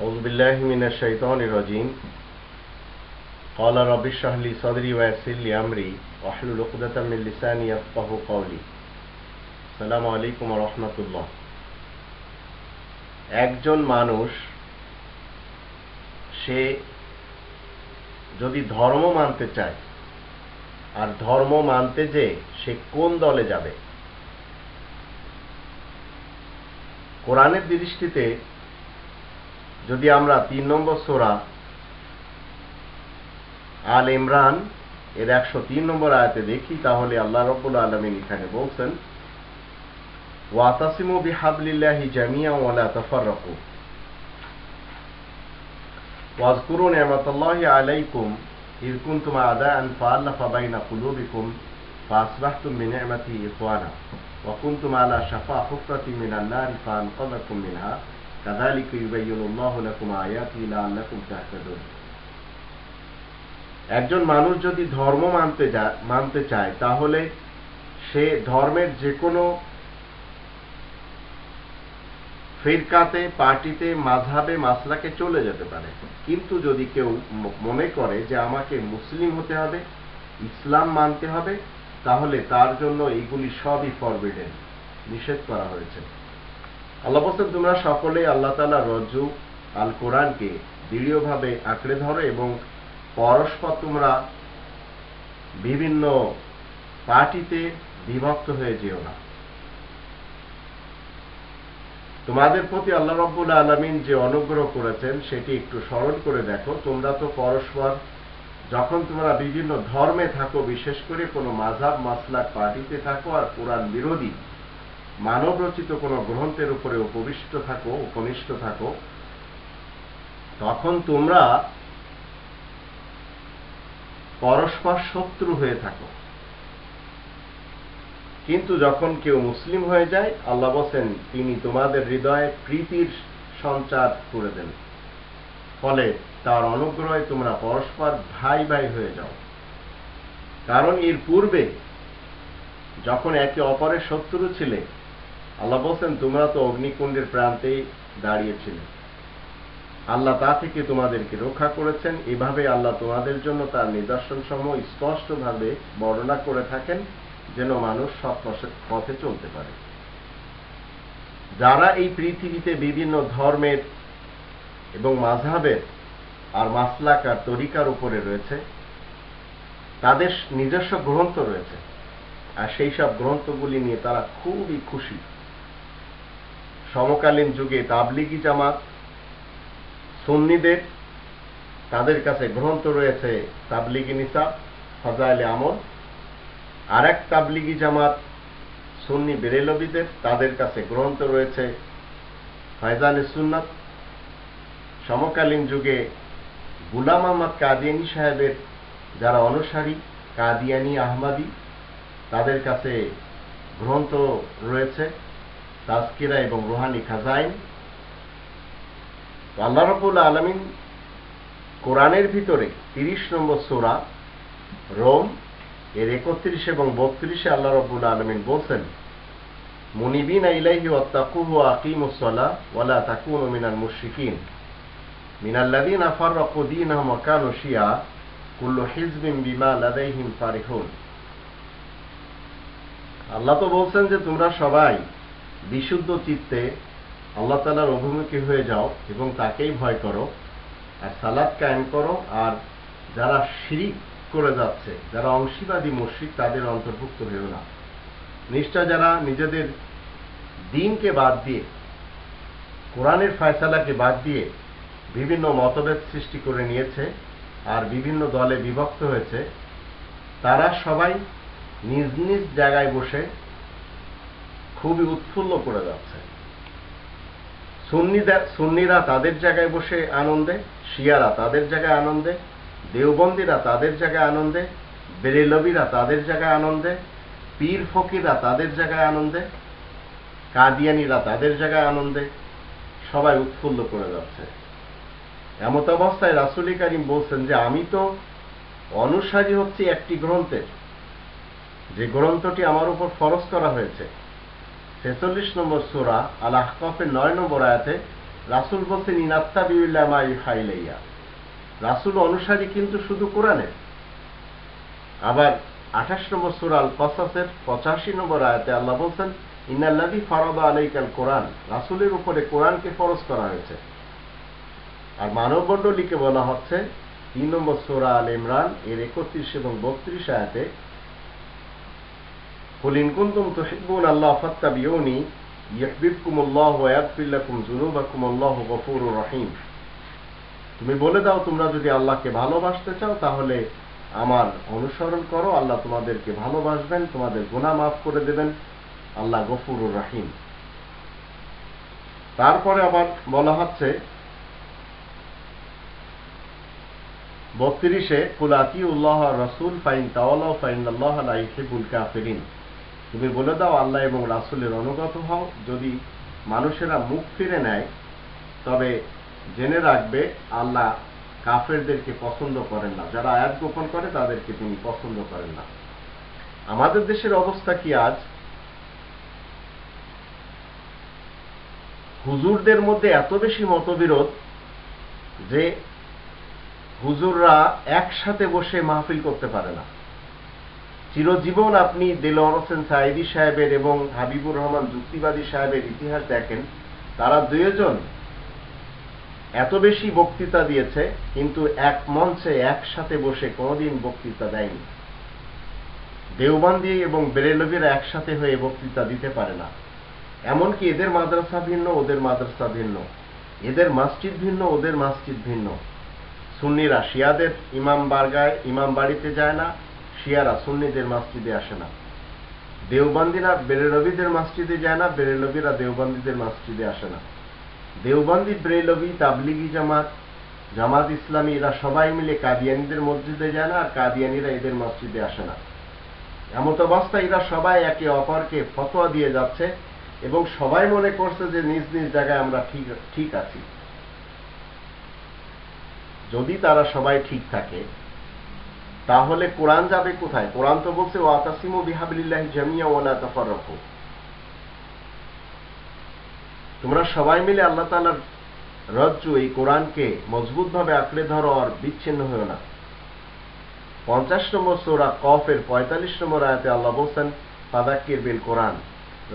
أعوذ بالله من الشيطان الرجيم قال رب اشرح لي صدري ويسر لي أمري واحلل عقدة من لساني يفقهوا قولي السلام عليكم ورحمة الله। একজন মানুষ সে যদি ধর্ম মানতে চায় আর ধর্ম মানতে যে সে কোন দলে যাবে, কোরআনের দৃষ্টিতে যদি আমরা ৩ নম্বর সূরা আল ইমরান এর ১০৩ নম্বর আয়াতে দেখি, তাহলে আল্লাহ রাব্বুল আলামিন এখানে বলছেন, ওয়াতাসিমু বিহাবলিল্লাহি জামিআন ওয়া লা তাফাররাকু ওয়াজকুরু নি'মাতাল্লাহি আলাইকুম ইয কুনতুম আ'দাআন ফাআল্লাফা বাইনা কুলুবিকুম ফাআসবাহতুম বিনি'মাতিহি ইখওয়ানা ওয়া কুনতুম আলা শাফা হুফরাতিন মিনান নারি ফাআনকাযাকুম মিনহা কাযালিকা ইউবাইয়িনুল্লাহু লাকুম আয়াতিহি লাআল্লাকুম তাহতাদুন। একজন মানুষ যদি ধর্ম মানতে চায় তাহলে সে ধর্মের যে কোনো ফিরকাতে, পার্টিতে, মাযহাবে, মাসলাকে চলে যেতে পারে। কিন্তু যদি কেউ মনে করে যে আমাকে মুসলিম হতে হবে, ইসলাম মানতে হবে, তাহলে তার জন্য এইগুলি সবই ফরবিডেন, নিষেধ করা হয়েছে। আল্লাহ বলেন, তোমরা সকলেই আল্লাহ তাআলার রজ্জু আল কোরআনকে দৃঢ়ভাবে আঁকড়ে ধরো এবং পরস্পর তোমরা বিভিন্ন পার্টিতে বিভক্ত হয়ে যেও না। তোমাদের প্রতি আল্লাহ রাব্বুল আলামিন যে অনুগ্রহ করেছেন সেটি একটু স্মরণ করে দেখো। তোমরা তো পরস্পর যখন তোমরা বিভিন্ন ধর্মে থাকো, বিশেষ করে কোনো মাযহাব, মাসলাক, পার্টিতে থাকো আর কোরআন বিরোধী মানব রচিত কোনো গ্রন্থের উপরে উপনিষ্ঠ থাকো, তখন তোমরা পরস্পর শত্রু হয়ে থাকো। কিন্তু যখন কেউ মুসলিম হয়ে যায়, আল্লাহ বলেন তিনি তোমাদের হৃদয়ে প্রীতির সঞ্চার করে দেন, ফলে তার অনুগ্রহে তোমরা পরস্পর ভাই ভাই হয়ে যাও। কারণ এর পূর্বে যখন একে অপরের শত্রু ছিলে, আল্লাহ বলেন তোমরা তো অগ্নিকুণ্ডের প্রান্তেই দাঁড়িয়েছিলে, আল্লাহ তা থেকে তোমাদেরকে রক্ষা করেছেন। এভাবে আল্লাহ তোমাদের জন্য তার নিদর্শন সমূহ স্পষ্টভাবে বর্ণনা করে থাকেন, যেন মানুষ সৎ পথে চলতে পারে। যারা এই পৃথিবীতে বিভিন্ন ধর্মের এবং মাযহাবের আর মাসলাক আর তরিকার উপরে রয়েছে, তাদের নিজস্ব গ্রন্থ রয়েছে, আর সেই সব গ্রন্থগুলি নিয়ে তারা খুবই খুশি। সমকালীন যুগে তাবলিগি জামাত, সুন্নিদের তাদের কাছে গ্রন্থ রয়েছে তাবলিগি নিসাব, ফাজাইলে আমল। আর এক তাবলিগি জামাত সুন্নি বেরেলভীদের, তাদের কাছে গ্রন্থ রয়েছে ফায়জানে সুন্নাত। সমকালীন যুগে গুলাম আহমদ কাদিয়ানী সাহেবের যারা অনুসারী, কাদিয়ানী আহমদী, তাদের কাছে গ্রন্থ রয়েছে তাজকিরা এবং রুহানি খাজাইন। আল্লাহ রাব্বুল আলামিন কোরআনের ভিতরে ৩০ নম্বর সূরা রোম এর ৩১ এবং ৩২ আল্লাহ রাব্বুল আলামিন বলেন, মুনিবিনা ইলাইহি ওয়াত্তাকুহু ওয়া আকিমুস সালাহ ওয়া লা তাকুনু মিনাল মুশরিকিন মিনাল্লাযিনা ফাররাকু দীনাহুম ওয়া কানু শিয়া কুল্লু হিজবিন বিমা লাদাইহিম ফারিহুন। আল্লাহ তো বলছেন যে তোমরা সবাই বিশুদ্ধ চিত্তে আল্লাহ তাআলার অভিমুখী হয়ে যাও এবং তাকেই ভয় করো আর সালাত কায়েম করো, আর যারা শিরিক করে যাচ্ছে, যারা অংশীবাদী মুশরিক, তাদের অন্তর্ভুক্ত হয়েও না। নিশ্চয় যারা নিজেদের দ্বীনকে বাদ দিয়ে, কোরআনের ফয়সালাকে বাদ দিয়ে বিভিন্ন মতভেদ সৃষ্টি করে নিয়েছে আর বিভিন্ন দলে বিভক্ত হয়েছে, তারা সবাই নিজ নিজ জায়গায় বসে খুবই উৎফুল্ল করে যাচ্ছে। সুন্নিরা তাদের জায়গায় বসে আনন্দে, শিয়ারা তাদের জায়গায় আনন্দে, দেওবন্দীরা তাদের জায়গায় আনন্দে, বেরেলভীরা তাদের জায়গায় আনন্দে, পীর ফকিররা তাদের জায়গায় আনন্দে, কাদিয়ানীরা তাদের জায়গায় আনন্দে, সবাই উৎফুল্ল করে যাচ্ছে। এমত অবস্থায় রাসূল কারীম বলছেন যে আমি তো অনুসারী হচ্ছি একটি গ্রন্থের, যে গ্রন্থটি আমার উপর ফরজ করা হয়েছে। ৪৬ নম্বর সূরা আল আহকাফের ৯ নম্বর আয়াতে রাসূল বলছেন ইনাত্তাবিউল্লা মা ইউহা ইলাইয়া, রাসূল অনুসারী কিন্তু শুধু কোরআনের। আবার 28 নম্বর সূরা আল কসাসের 85 নম্বর আয়াতে আল্লাহ বলছেন ইন্নাল্লাযী ফারাদা আলাইকাল কোরআন, রাসূলের উপরে কোরআনকে ফরজ করা হয়েছে। আর মানবমণ্ডলীকে বলা হচ্ছে 3 নম্বর সূরা আল ইমরান এর 31 এবং 32 আয়াতে কুল ইন কুনতুম তুহিব্বুনাল্লাহ ফাত্তাবিউনি ইউহিব্বুকুমুল্লাহু ওয়া ইয়াগফির লাকুম যুনুবাকুম আল্লাহু গফুরুর রহিম। তুমি বলে দাও তোমরা যদি আল্লাহকে ভালোবাসতে চাও তাহলে আমার অনুসরণ করো, আল্লাহ তোমাদেরকে ভালোবাসবেন, তোমাদের গুনাহ মাফ করে দেবেন, আল্লাহ গফুরুর রহিম। তারপরে আবার বলা হচ্ছে 32-এ কুল আতিউল্লাহ রাসূল ফাইন তাওয়াল্লাউ ফাইনাল্লাহা লা ইউহিব্বুল কাফিরিন, তুমি বলে দাও আল্লাহ এবং রাসূলের অনুগত হও, যদি মানুষেরা মুখ ফিরে নেয় তবে জেনে রাখবে আল্লাহ কাফেরদেরকে পছন্দ করেন না, যারা আয়াত গোপন করে তাদেরকে তিনি পছন্দ করেন না। আমাদের দেশের অবস্থা কি আজ? হুজুরদের মধ্যে এত বেশি মতবিরোধ যে হুজুররা একসাথে বসে মাহফিল করতে পারে না। চিরজীবন আপনি দেলোয়ার হোসেন সাঈদী সাহেবের এবং হাবিবুর রহমান যুক্তিবাদী সাহেবের ইতিহাস দেখেন, তারা দুইজন এত বেশি বক্তৃতা দিয়েছে কিন্তু এক মঞ্চে একসাথে বসে কোনোদিন বক্তৃতা দেয়নি। দেওবন্দি এবং বেরেলভিরা একসাথে হয়ে বক্তৃতা দিতে পারে না। এমনকি এদের মাদ্রাসা ভিন্ন, ওদের মাদ্রাসা ভিন্ন, এদের মসজিদ ভিন্ন, ওদের মসজিদ ভিন্ন। সুন্নিরা শিয়াদের ইমাম বাড়িতে যায় না, শিয়ারা সুন্নিদের মসজিদে আসে না। দেওবন্দিরা বেরেলভিদের মসজিদে যায় না, বেরেলভিরা দেওবন্দিদের মসজিদে আসে না। দেওবন্দি, বেরেলভি, তাবলিগি জামাত, জামাত ইসলামী এরা সবাই মিলে কাদিয়ানীদের মসজিদে যায় না, আর কাদিয়ানীরা এদের মসজিদে আসে না। এমত অবস্থায় এরা সবাই একে অপরকে ফতোয়া দিয়ে যাচ্ছে এবং সবাই মনে করছে যে নিজ নিজ জায়গায় আমরা ঠিক আছি। যদি তারা সবাই ঠিক থাকে তাহলে কোরআন যাবে কোথায়? কোরআন তো বলছে ওয়াতাসিমু বিহাবলিল্লাহি জামিয়া ওয়া লা তাফাররাকু, তোমরা সবাই মিলে আল্লাহ তাআলার রজ্জু এই কোরআনকে মজবুতভাবে আঁকড়ে ধরো আর বিচ্ছিন্ন হও না। 50 নম্বর সূরা কফের 45 নম্বর আয়াতে আল্লাহ বলেন ফাযাক্কির বিল কোরআন,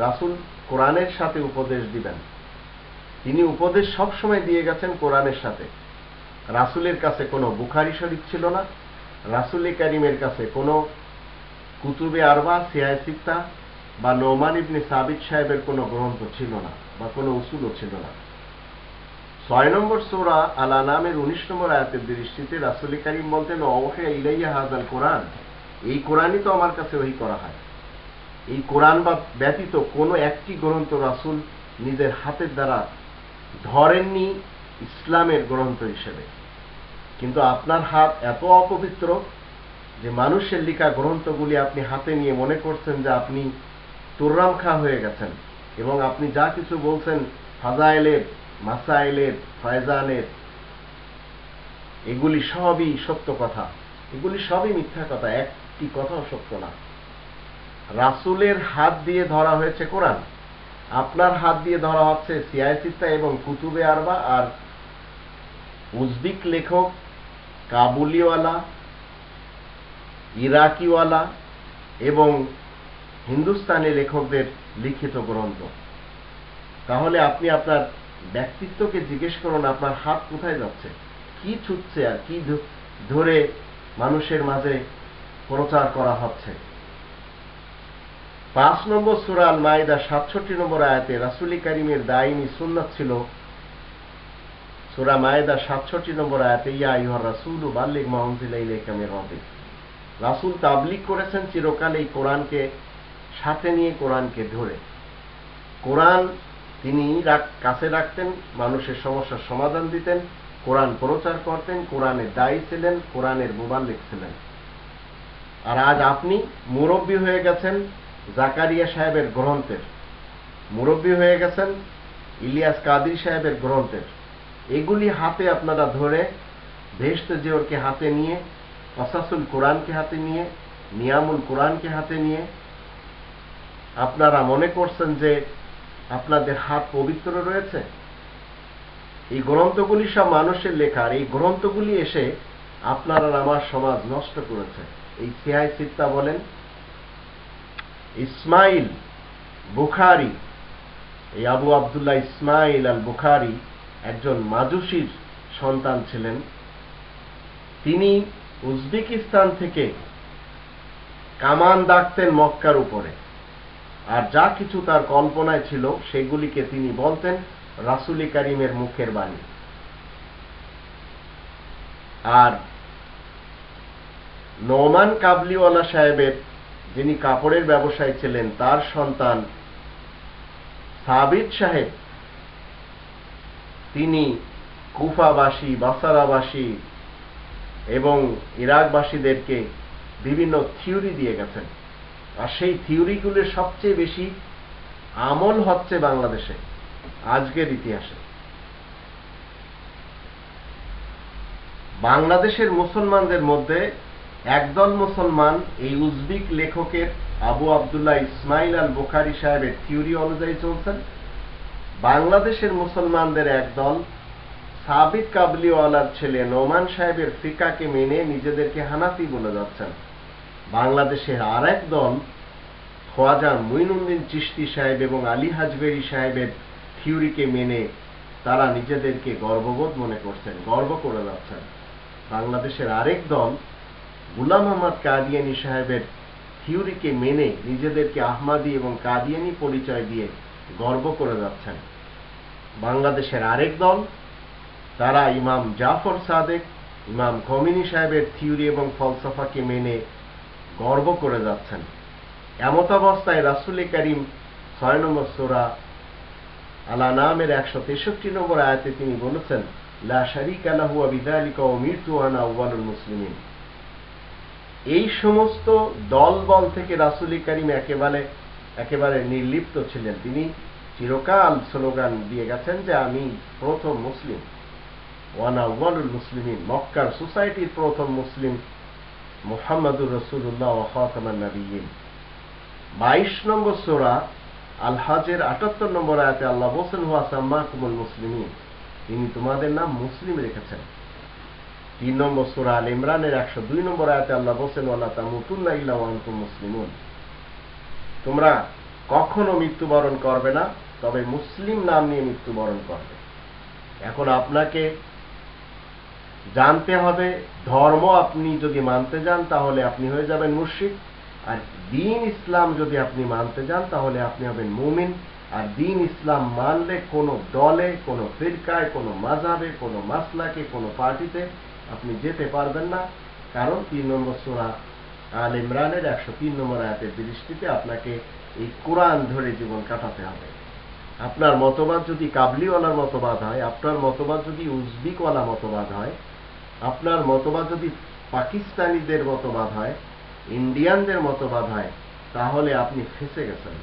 রাসূল কোরআনের সাথে উপদেশ দিবেন। তিনি উপদেশ সব সময় দিয়ে গেছেন কোরআনের সাথে। রাসূলের কাছে কোনো বুখারী শরীফ ছিল না, রাসূল কারীমের কাছে কোনো কুতুবে আরবা, সিয়ায়ে সিত্তা বা নোমান ইবনে সাবিত সাহেবের কোনো গ্রন্থ ছিল না বা কোনো উসুলও ছিল না। 6 নম্বর সূরা আল আনামের 19 নম্বর আয়াতের দৃষ্টিতে রাসূল কারীম বলতেন ওয়াহিয়া ইলাইয়া হাযাল কোরআন, এই কোরআনই তো আমার কাছে ওহী করা হয়। এই কোরআন বা ব্যতীত কোনো একটি গ্রন্থ রাসূল নিজের হাতের দ্বারা ধরেননি ইসলামের গ্রন্থ হিসেবে। কিন্তু আপনার হাত এত অপবিত্র যে মানুষের লেখা গ্রন্থগুলি আপনি হাতে নিয়ে মনে করছেন যে আপনি তুররাম খা হয়ে গেছেন এবং আপনি যা কিছু বলছেন ফাজাইলের, মাসাইলের, ফয়জানের, এগুলি সবই সত্য কথা, এগুলি সবই মিথ্যা কথা, একটি কথাও সত্য না। রাসূলের হাত দিয়ে ধরা হয়েছে কোরআন, আপনার হাত দিয়ে ধরা হচ্ছে সিয়ায়ে সিত্তা এবং কুতুবে আরবা আর উজবেক লেখক, কাবুলিওয়ালা, ইরাকিওয়ালা এবং হিন্দুস্তানি লেখকদের লিখিত গ্রন্থ। তাহলে আপনি আপনার ব্যক্তিত্বকে জিজ্ঞেস করুন, আপনার হাত কোথায় যাচ্ছে, কি ছুটছে আর কি ধরে মানুষের মাঝে প্রচার করা হচ্ছে। 5 নম্বর সূরা আল মাইদা 67 নম্বর আয়াতে রাসূল কারীমের দায়মি সুন্নাত ছিল, সূরা মাইদা 67 নম্বর আয়াতে ইয়া আইয়ুহার রাসূলু বাল্লিগ মা উনজিলা ইলাইকা মির রাব্বিক, রাসূল তাবলীগ করেছেন চিরকাল এই কোরআনকে সাথে নিয়ে, কোরআনকে ধরে। কোরআন তিনি কাছে রাখতেন, মানুষের সমস্যার সমাধান দিতেন, কোরআন প্রচার করতেন, কোরআনের দায়ী ছিলেন, কোরআনের মুবাল্লিগ ছিলেন। আর আজ আপনি মুরব্বী হয়ে গেছেন জাকারিয়া সাহেবের গ্রন্থের, মুরব্বী হয়ে গেছেন ইলিয়াস কাদির সাহেবের গ্রন্থের। এগুলি হাতে আপনারা ধরে বেহেশতে জিওরকে হাতে নিয়ে, কসাসুল কোরআনকে হাতে নিয়ে, নিয়ামুল কোরআনকে হাতে নিয়ে আপনারা মনে করছেন যে আপনাদের হাত পবিত্র রয়েছে। এই গ্রন্থগুলি সব মানুষের লেখা, আর এই গ্রন্থগুলি এসে আপনার আর আমার সমাজ নষ্ট করেছে। এই সিহাই সিত্তা বলেন, ইসমাইল বুখারী, এই আবু আবদুল্লাহ ইসমাইল আল বুখারী একজন মাজুসির সন্তান ছিলেন। তিনি উজবেকিস্তান থেকে কামান দাগতেন মক্কার উপরে, আর যা কিছু তার কল্পনায় ছিল সেগুলিকে তিনি বলতেন রাসূল কারীমের মুখের বাণী। আর নোমান কাবলিওয়ালা সাহেবের, যিনি কাপড়ের ব্যবসায়ী ছিলেন, তার সন্তান সাবিত সাহেব, তিনি কুফাবাসী, বাসারাবাসী এবং ইরাকবাসীদেরকে বিভিন্ন থিওরি দিয়ে গেছেন। আর সেই থিওরিগুলোর সবচেয়ে বেশি আমল হচ্ছে বাংলাদেশে আজকের ইতিহাসে। বাংলাদেশের মুসলমানদের মধ্যে একদল মুসলমান এই উজবেক লেখকের আবু আবদুল্লাহ ইসমাইল আল বুখারী সাহেবের থিওরি অনুযায়ী চলছেন। বাংলাদেশের মুসলমানদের একদল সাবিত কাবলিওয়ালার ছেলে নোমান সাহেবের ফিকাকে মেনে নিজেদেরকে হানাফি বলে যাচ্ছেন। বাংলাদেশের আর এক দল খোয়াজা মুইনুদ্দিন চিশতি সাহেব এবং আলী হাজবেরি সাহেবের থিওরিকে মেনে তারা নিজেদেরকে গর্ববোধ মনে করছেন, গর্ব করে যাচ্ছেন। বাংলাদেশের আরেক দল গুলাম আহমদ কাদিয়ানী সাহেবের থিওরিকে মেনে নিজেদেরকে আহমাদি এবং কাদিয়ানী পরিচয় দিয়ে গর্ব করে যাচ্ছেন। বাংলাদেশের আরেক দল, তারা ইমাম জাফর সাদেক, ইমাম খোমেনি সাহেবের থিওরি এবং ফলসফাকে মেনে গর্ব করে যাচ্ছেন। এমতাবস্থায় রাসূল কারীম 6 নম্বর সূরা আল আনআমের 163 নম্বর আয়াতে তিনি বলেছেন, লা শারীকা লাহু ওয়া বিযালিকা উমিরতু আনা আউয়ালুল মুসলিমিন। এই সমস্ত দলবল থেকে রাসূল কারীম একেবারে নির্লিপ্ত ছিলেন। তিনি চিরকাল স্লোগান দিয়ে গেছেন যে আমি প্রথম মুসলিম, ওয়ানা আউয়ালুল মুসলিমিন, মক্কার সোসাইটির প্রথম মুসলিম মুহাম্মাদুর রাসূলুল্লাহ ওয়া খাতামান নবিয়্যিন। 22 নম্বর সূরা আল হজের 78 নম্বর আয়াতে আল্লাহ বলেন, হুয়া সাম্মাকুমুল মুসলিমিন, তিনি তোমাদের নাম মুসলিম রেখেছেন। 3 নম্বর সূরা আল ইমরানের 102 নম্বর আয়াতে আল্লাহ বলেন, ওয়ালা তামুতুন্না ইল্লা ওয়া আনতুম মুসলিমুন, তোমরা কখনো মৃত্যুবরণ করবে না, তবে মুসলিম নাম নিয়ে মৃত্যুবরণ করবে। এখন আপনাকে জানতে হবে, ধর্ম আপনি যদি মানতে যান তাহলে আপনি হয়ে যাবেন মুশরিক, আর দ্বীন ইসলাম যদি আপনি মানতে যান তাহলে আপনি হবেন মুমিন। আর দ্বীন ইসলাম মানলে কোনো দলে, কোনো ফিরকায়, কোনো মাযহাবে, কোনো মাসলাকে, কোনো পার্টিতে আপনি যেতে পারবেন না, কারণ 3 নম্বর সূরা আল ইমরানের 103 নম্বর আয়াতের দৃষ্টিতে আপনাকে এই কোরআন ধরে জীবন কাটাতে হবে। আপনার মতবাদ যদি কাবলিওয়ালার মতবাদ হয়, আপনার মতবাদ যদি উজবেকওয়ালা মতবাদ হয়, আপনার মতবাদ যদি পাকিস্তানিদের মতবাদ হয়, ইন্ডিয়ানদের মতবাদ হয়, তাহলে আপনি ফেঁসে গেছেন।